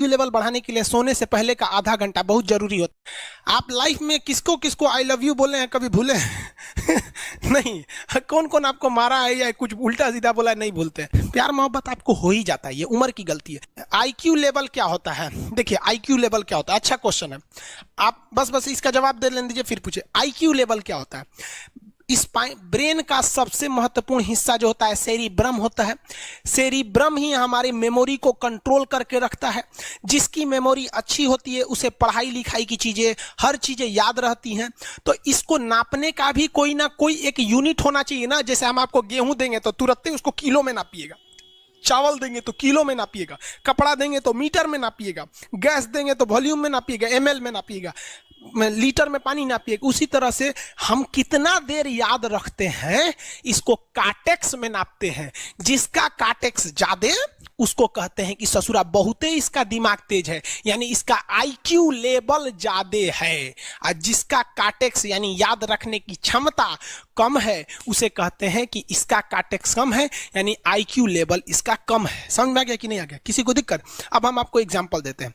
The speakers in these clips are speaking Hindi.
आईक्यू लेवल बढ़ाने के लिए सोने से पहले का आधा घंटा बहुत जरूरी होता है। आप लाइफ में किसको किसको आई लव यू बोले हैं कभी भूले हैं? नहीं। कौन कौन आपको मारा है या कुछ उल्टा सीधा बोला है नहीं भूलते। प्यार मोहब्बत आपको हो ही जाता है, ये उम्र की गलती है। आईक्यू लेवल क्या होता है? देखिए आईक्यू लेवल क्या होता है, अच्छा क्वेश्चन है। आप बस इसका जवाब दे लेने दीजिए फिर पूछे आईक्यू लेवल क्या होता है। इस ब्रेन का सबसे महत्वपूर्ण हिस्सा जो होता है सेरिब्रम होता है। सेरिब्रम ही हमारी मेमोरी को कंट्रोल करके रखता है। जिसकी मेमोरी अच्छी होती है उसे पढ़ाई लिखाई की चीजें, हर चीजें याद रहती हैं। तो इसको नापने का भी कोई ना कोई एक यूनिट होना चाहिए ना। जैसे हम आपको गेहूं देंगे तो तुरंत ही उसको किलो में नापिएगा, चावल देंगे तो किलो में नापिएगा, कपड़ा देंगे तो मीटर में नापिएगा, गैस देंगे तो वॉल्यूम में नापिएगा, एमएल में नापिएगा, लीटर में पानी नापिएगा। उसी तरह से हम कितना देर याद रखते हैं इसको काटेक्स में नापते हैं। जिसका काटेक्स ज्यादा उसको कहते हैं कि ससुरा बहुते इसका दिमाग तेज है, यानी इसका आईक्यू लेवल ज्यादा है। और जिसका काटेक्स यानी याद रखने की क्षमता कम है उसे कहते हैं कि इसका काटेक्स कम है, यानी आईक्यू लेवल इसका कम है। समझ में आ गया कि नहीं आ गया? किसी को दिक्कत? अब हम आपको एग्जांपल देते हैं।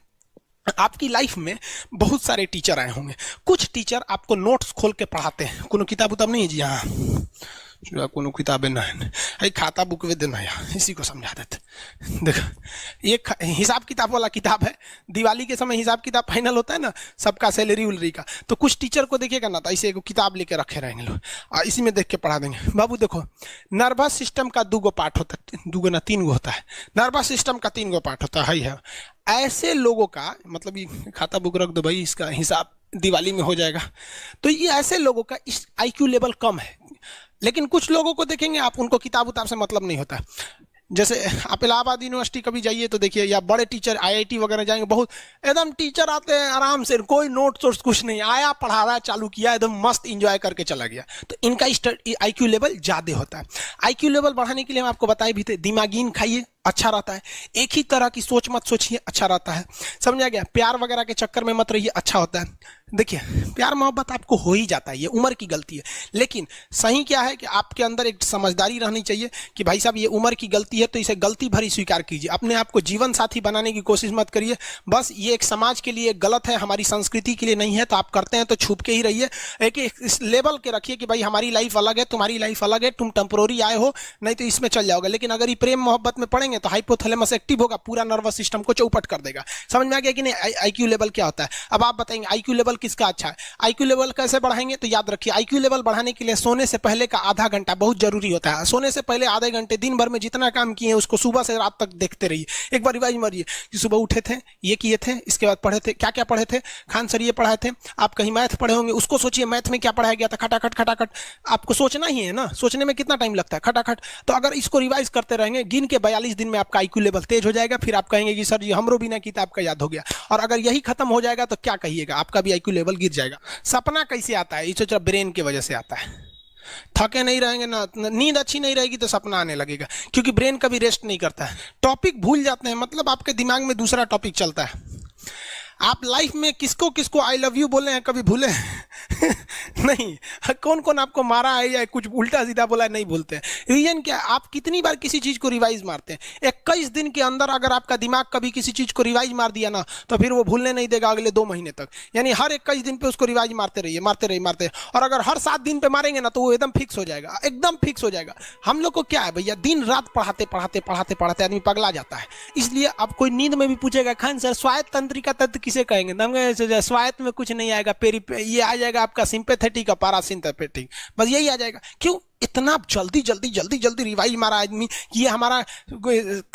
आपकी लाइफ में बहुत सारे टीचर आए होंगे। कुछ टीचर आपको नोट्स खोल के पढ़ाते हैं। कोनो किताब उताब नहीं है जी? हाँ, कोनो किताबें ना है, खाता बुक वे देना है, इसी को समझा देते। देखो एक हिसाब किताब वाला किताब है। दिवाली के समय हिसाब किताब फाइनल होता है ना सबका, सैलरी उलरी का। तो कुछ टीचर को देखिएगा ना तो ऐसे एक किताब लेके रखे रहेंगे लोग और इसी में देख के पढ़ा देंगे। बाबू देखो नर्वस सिस्टम का 2 पार्ट होता है, 2 ना 3 होता है। नर्वस सिस्टम का 3 पार्ट होता है। ऐसे लोगों का मतलब ये खाता बुक रख दो भाई, इसका हिसाब दिवाली में हो जाएगा। तो ये ऐसे लोगों का इस आईक्यू लेवल कम है। लेकिन कुछ लोगों को देखेंगे आप, उनको किताब उताब से मतलब नहीं होता। जैसे आप इलाहाबाद यूनिवर्सिटी कभी जाइए तो देखिए, या बड़े टीचर आईआईटी वगैरह जाएंगे, बहुत एकदम टीचर आते हैं आराम से, कोई नोट सोर्स कुछ नहीं, आया पढ़ा रहा है, चालू किया, एकदम मस्त इंजॉय करके चला गया। तो इनका आईक्यू लेवल ज्यादा होता है। आईक्यू लेवल बढ़ाने के लिए हम आपको बताए भी थे, दिमागीन खाइए अच्छा रहता है। एक ही तरह की सोच मत सोचिए, अच्छा रहता है। समझ आ गया? प्यार वगैरह के चक्कर में मत रहिए, अच्छा होता है। देखिए प्यार मोहब्बत आपको हो ही जाता है, ये उम्र की गलती है। लेकिन सही क्या है कि आपके अंदर एक समझदारी रहनी चाहिए कि भाई साहब ये उम्र की गलती है तो इसे गलती भरी स्वीकार कीजिए। अपने आप को जीवन साथी बनाने की कोशिश मत करिए। बस ये एक समाज के लिए गलत है, हमारी संस्कृति के लिए नहीं है। तो आप करते हैं तो छुप के ही रहिए। एक इस लेवल के रखिए कि भाई हमारी लाइफ अलग है, तुम्हारी लाइफ अलग है, तुम टेम्पोररी आए हो, नहीं तो इसमें चल जाओगे। लेकिन अगर ये प्रेम मोहब्बत में पड़ेंगे तो हाइपोथैलेमस एक्टिव होगा, पूरा नर्वस सिस्टम को चौपट कर देगा। समझ में आ गया कि नहीं? आईक्यू लेवल क्या होता है? अब आप बताएंगे आईक्यू लेवल किसका अच्छा है, आईक्यू लेवल कैसे बढ़ाएंगे? तो याद रखिए आईक्यू लेवल बढ़ाने के लिए सोने से पहले का आधा घंटा बहुत जरूरी होता है। सोने से पहले आधे घंटे दिन भर में जितना काम किए उसको सुबह से रात तक देखते रहिए। एक बार रिवाइज मारिए कि सुबह उठे थे, ये किए थे, इसके बाद पढ़े थे, क्या क्या पढ़े थे, खान सर ये पढ़ाए थे। आप कहीं मैथ पढ़े होंगे, उसको सोचिए मैथ में क्या पढ़ाया गया था, खटाखट खटाखट। आपको सोचना ही है ना, सोचने में कितना टाइम लगता है, खटाखट। तो अगर इसको रिवाइज करते रहेंगे, गिन के 42 दिन में आपका आईक्यू लेवल तेज हो जाएगा। फिर आप कहेंगे कि सर जी हमरो बिना किताब का याद हो गया। और अगर यही खत्म हो जाएगा तो क्या कहिएगा, आपका भी आईक्यू लेवल गिर जाएगा। सपना कैसे आता है? ये ब्रेन की वजह से आता है। थके नहीं रहेंगे ना, नींद अच्छी नहीं रहेगी तो सपना आने लगेगा, क्योंकि ब्रेन कभी रेस्ट नहीं करता है। टॉपिक भूल जाते हैं, मतलब आपके दिमाग में दूसरा टॉपिक चलता है। आप लाइफ में किसको किसको आई लव यू बोले हैं कभी भूले हैं? नहीं। कौन कौन आपको मारा है या कुछ उल्टा सीधा बोला है नहीं भूलते। रीजन क्या है? आप कितनी बार किसी चीज को रिवाइज मारते हैं। 21 दिन के अंदर अगर आपका दिमाग कभी किसी चीज को रिवाइज मार दिया ना तो फिर वो भूलने नहीं देगा अगले 2 महीने तक। यानी हर 21 दिन पे उसको रिवाइज मारते रहिए, मारते रहिए, मारते रहिए। और अगर हर 7 दिन पे मारेंगे ना तो वो एकदम फिक्स हो जाएगा, एकदम फिक्स हो जाएगा। हम लोग को क्या है भैया, दिन रात पढ़ाते पढ़ाते पढ़ाते पढ़ाते आदमी पगला जाता है। इसलिए अब कोई नींद में भी पूछेगा खान सर स्वायत्त तंत्रिका तत्व किसे कहेंगे, स्वायत्त में कुछ नहीं आएगा, ये आ जाएगा आपका सिंपैथेटिक और पैरासिम्पैथेटिक, बस यही आ जाएगा। क्यों इतना जल्दी जल्दी जल्दी जल्दी रिवाइज मारा आदमी? ये हमारा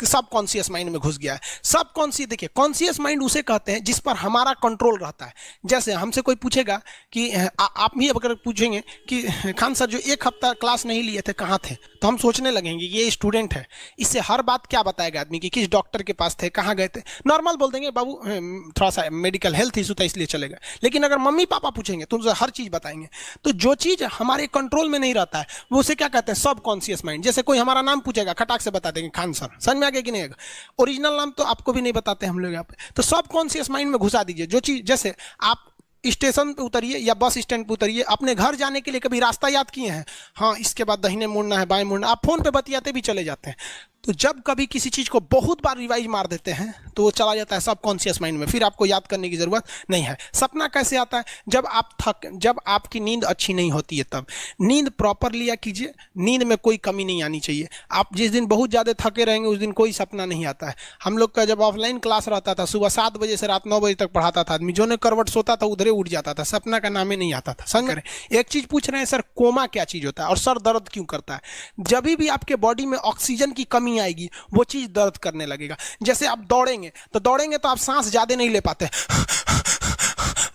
सब कॉन्शियस माइंड में घुस गया है। सब कॉन्शियस, देखिए कॉन्शियस माइंड उसे कहते हैं जिस पर हमारा कंट्रोल रहता है। जैसे हमसे कोई पूछेगा कि आप भी अगर पूछेंगे कि खान सर जो 1 हफ्ता क्लास नहीं लिए थे कहाँ थे, तो हम सोचने लगेंगे ये स्टूडेंट है, इससे हर बात क्या बताएगा आदमी कि किस डॉक्टर के पास थे, कहाँ गए थे। नॉर्मल बोल देंगे बाबू थोड़ा सा मेडिकल हेल्थ इशू था इसलिए चले गए। लेकिन अगर मम्मी पापा पूछेंगे तो उनसे हर चीज बताएंगे। तो जो चीज हमारे कंट्रोल में नहीं रहता है वो उसे क्या कहते हैं, सब कॉन्शियस माइंड। जैसे कोई हमारा नाम पूछेगा खटाक से बता देंगे खान सर, समझ में आ गया कि नहीं? ओरिजिनल नाम तो आपको भी नहीं बताते हम लोग यहाँ पे। तो सब कॉन्शियस माइंड में घुसा दीजिए जो चीज। जैसे आप स्टेशन पे उतरिए या बस स्टैंड पे उतरिए, अपने घर जाने के लिए कभी रास्ता याद किए हैं? हाँ, इसके बाद दाहिने मुड़ना है, बाएं मुड़ना, आप फोन पे बतियाते भी चले जाते हैं। तो जब कभी किसी चीज को बहुत बार रिवाइज मार देते हैं तो वो चला जाता है सबकॉन्शियस माइंड में, फिर आपको याद करने की जरूरत नहीं है। सपना कैसे आता है? जब आपकी नींद अच्छी नहीं होती है तब। नींद प्रॉपर लिया कीजिए, नींद में कोई कमी नहीं आनी चाहिए। आप जिस दिन बहुत ज्यादा थके रहेंगे उस दिन कोई सपना नहीं आता है। हम लोग का जब ऑफलाइन क्लास रहता था, सुबह 7 बजे से रात 9 बजे तक पढ़ाता था आदमी, जो ने करवट सोता था उधरे उठ जाता था, सपना का नाम ही नहीं आता था। समझ रहे? एक चीज पूछ रहे हैं सर, कोमा क्या चीज होता है और सर दर्द क्यों करता है? जब भी आपके बॉडी में ऑक्सीजन की कमी आएगी वो चीज दर्द करने लगेगा। जैसे आप दौड़ेंगे तो आप सांस ज्यादा नहीं ले पाते,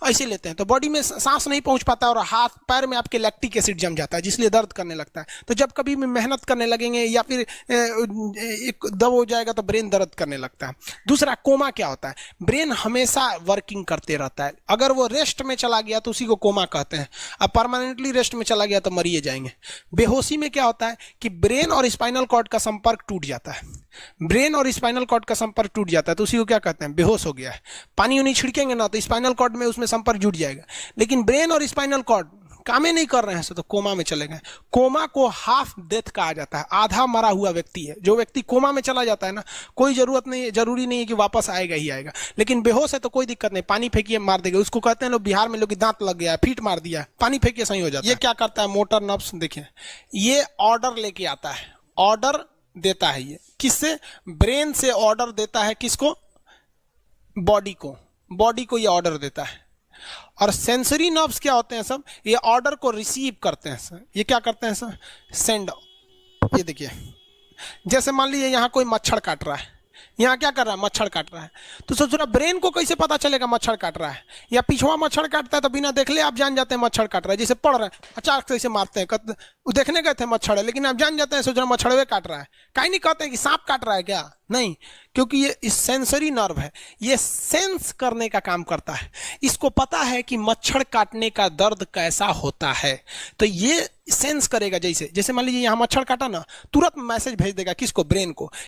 ऐसे लेते हैं तो बॉडी में सांस नहीं पहुंच पाता और हाथ पैर में आपके लैक्टिक एसिड जम जाता है, जिसलिए दर्द करने लगता है। तो जब कभी भी मेहनत करने लगेंगे या फिर एक दब हो जाएगा तो ब्रेन दर्द करने लगता है। दूसरा, कोमा क्या होता है? ब्रेन हमेशा वर्किंग करते रहता है, अगर वो रेस्ट में चला गया तो उसी को कोमा कहते हैं। अब परमानेंटली रेस्ट में चला गया तो मरिए जाएंगे। बेहोशी में क्या होता है कि ब्रेन और स्पाइनल कॉर्ड का संपर्क टूट जाता है, ब्रेन और स्पाइनल कॉर्ड का संपर्क टूट जाता है तो उसी को क्या कहते हैं? बेहोश हो गया है। पानी उनी छिड़केंगे ना तो स्पाइनल कॉर्ड में उसमें संपर्क जुट जाएगा, लेकिन ब्रेन और स्पाइनल कॉर्ड काम ही नहीं कर रहे हैं तो कोमा में चले गए। कोमा को हाफ डेथ कहा जाता है, आधा मरा हुआ व्यक्ति है। जो व्यक्ति कोमा में चला जाता है ना, कोई जरूरी नहीं है कि वापस आएगा ही आएगा, लेकिन बेहोश है तो कोई दिक्कत नहीं, पानी फेंकिए मार देगा। उसको कहते हैं लोग बिहार में, लोग दांत लग गया, फीट मार दिया, पानी फेंकिए सही हो जाता है। ये क्या करता है? मोटर नर्व्स, देखिए ये ऑर्डर लेके आता है, ऑर्डर देता है। ये किससे? ब्रेन से ऑर्डर देता है। किसको? बॉडी को ये ऑर्डर देता है। और सेंसरी नर्व्स क्या होते हैं सब? ये ऑर्डर को रिसीव करते हैं सर। ये क्या करते हैं सर? सेंड। ये देखिए, जैसे मान लीजिए यहाँ कोई मच्छर काट रहा है, यहाँ क्या कर रहा है? मच्छर काट रहा है। तो सोच रहा, ब्रेन को कैसे पता चलेगा मच्छर काट रहा है? या पिछवा मच्छर काटता है तो बिना देख ले आप जान जाते हैं मच्छर काट रहा है। जैसे पढ़ रहे हैं, अचानक से इसे मारते हैं, वो देखने गए थे मच्छर है, लेकिन आप जान जाते हैं, सोच रहे मच्छरवे काट रहा है। कहीं नहीं कहते हैं कि सांप काट रहा है क्या? नहीं, क्योंकि ये सेंसरी नर्व है, ये सेंस करने का काम करता है। इसको पता है कि मच्छर काटने का दर्द कैसा होता है, तो ये सेंस करेगा। जैसे मान लीजिए यहाँ मच्छर काटा ना, तुरंत मैसेज भेज देगा किसको? ब्रेन को,